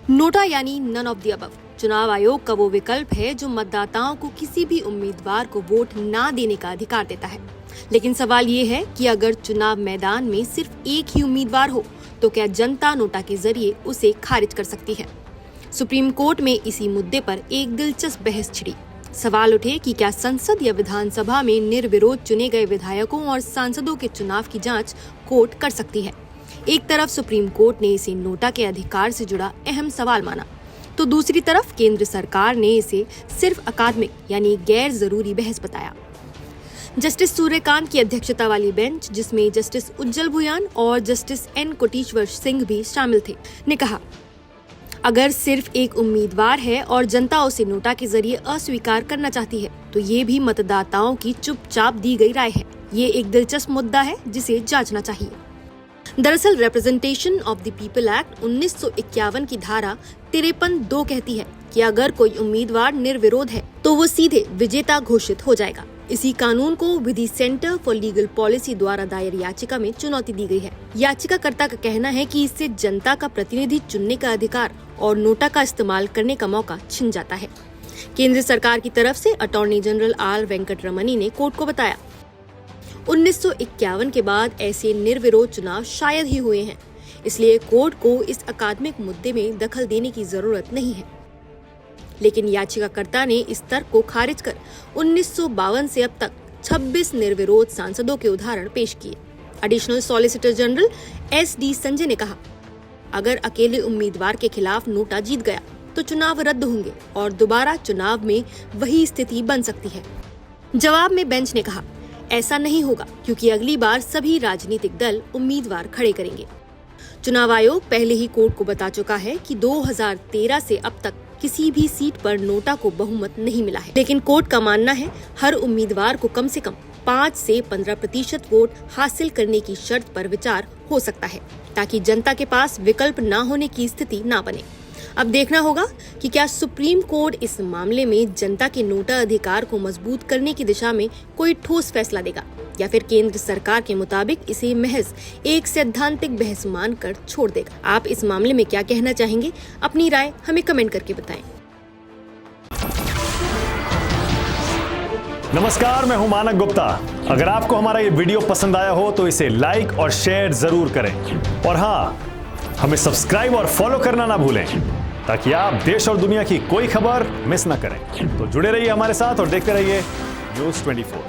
NOTA यानी none of the above. चुनाव आयोग का वो विकल्प है जो मतदाताओं को किसी भी उम्मीदवार को वोट ना देने का अधिकार देता है। लेकिन सवाल ये है कि अगर चुनाव मैदान में सिर्फ एक ही उम्मीदवार हो तो क्या जनता नोटा के जरिए उसे खारिज कर सकती है। सुप्रीम कोर्ट में इसी मुद्दे पर एक दिलचस्प बहस छिड़ी। सवाल उठे कि क्या संसद या विधानसभा में निर्विरोध चुने गए विधायकों और सांसदों के चुनाव की जांच कोर्ट कर सकती है। एक तरफ सुप्रीम कोर्ट ने इसे नोटा के अधिकार से जुड़ा अहम सवाल माना, तो दूसरी तरफ केंद्र सरकार ने इसे सिर्फ अकादमिक यानी गैर जरूरी बहस बताया। जस्टिस सूर्यकांत की अध्यक्षता वाली बेंच, जिसमें जस्टिस उज्जवल भुयान और जस्टिस एन कोटेश्वर सिंह भी शामिल थे, ने कहा अगर सिर्फ एक उम्मीदवार है और जनता उसे नोटा के जरिए अस्वीकार करना चाहती है तो ये भी मतदाताओं की चुपचाप दी गई राय है। ये एक दिलचस्प मुद्दा है जिसे जांचना चाहिए। दरअसल representation of the people act 1951 की धारा 53(2) कहती है कि अगर कोई उम्मीदवार निर्विरोध है तो वो सीधे विजेता घोषित हो जाएगा। इसी कानून को विधि सेंटर फॉर लीगल पॉलिसी द्वारा दायर याचिका में चुनौती दी गई है। याचिकाकर्ता का कहना है कि इससे जनता का प्रतिनिधि चुनने का अधिकार और नोटा का इस्तेमाल करने का मौका छिन जाता है। केंद्र सरकार की तरफ से अटॉर्नी जनरल आर वेंकटरमणी ने कोर्ट को बताया 1951 के बाद ऐसे निर्विरोध चुनाव शायद ही हुए हैं, इसलिए कोर्ट को इस अकादमिक मुद्दे में दखल देने की जरूरत नहीं है। लेकिन याचिकाकर्ता ने इस तर्क को खारिज कर 1952 से अब तक 26 निर्विरोध सांसदों के उदाहरण पेश किए। Additional solicitor general SD Sanjay ने कहा अगर अकेले उम्मीदवार के खिलाफ नोटा जीत गया तो चुनाव रद्द होंगे और दोबारा चुनाव में वही स्थिति बन सकती है। जवाब में बेंच ने कहा ऐसा नहीं होगा क्योंकि अगली बार सभी राजनीतिक दल उम्मीदवार खड़े करेंगे। चुनाव आयोग पहले ही कोर्ट को बता चुका है कि 2013 से अब तक किसी भी सीट पर नोटा को बहुमत नहीं मिला है, लेकिन कोर्ट का मानना है हर उम्मीदवार को कम से कम 5 से 15% वोट हासिल करने की शर्त पर विचार हो सकता है ताकि जनता के पास विकल्प न होने की स्थिति न बने। अब देखना होगा कि क्या सुप्रीम कोर्ट इस मामले में जनता के नोटा अधिकार को मजबूत करने की दिशा में कोई ठोस फैसला देगा या फिर केंद्र सरकार के मुताबिक इसे महज एक सैद्धांतिक बहस मानकर छोड़ देगा। आप इस मामले में क्या कहना चाहेंगे? अपनी राय हमें कमेंट करके बताएं। नमस्कार, मैं हूं मानक गुप्ता। अगर आपको हमारा ये वीडियो पसंद आया हो तो इसे लाइक और शेयर जरूर करें और हाँ, हमें सब्सक्राइब और फॉलो करना ना भूलें ताकि आप देश और दुनिया की कोई खबर मिस ना करें। तो जुड़े रहिए हमारे साथ और देखते रहिए News 24।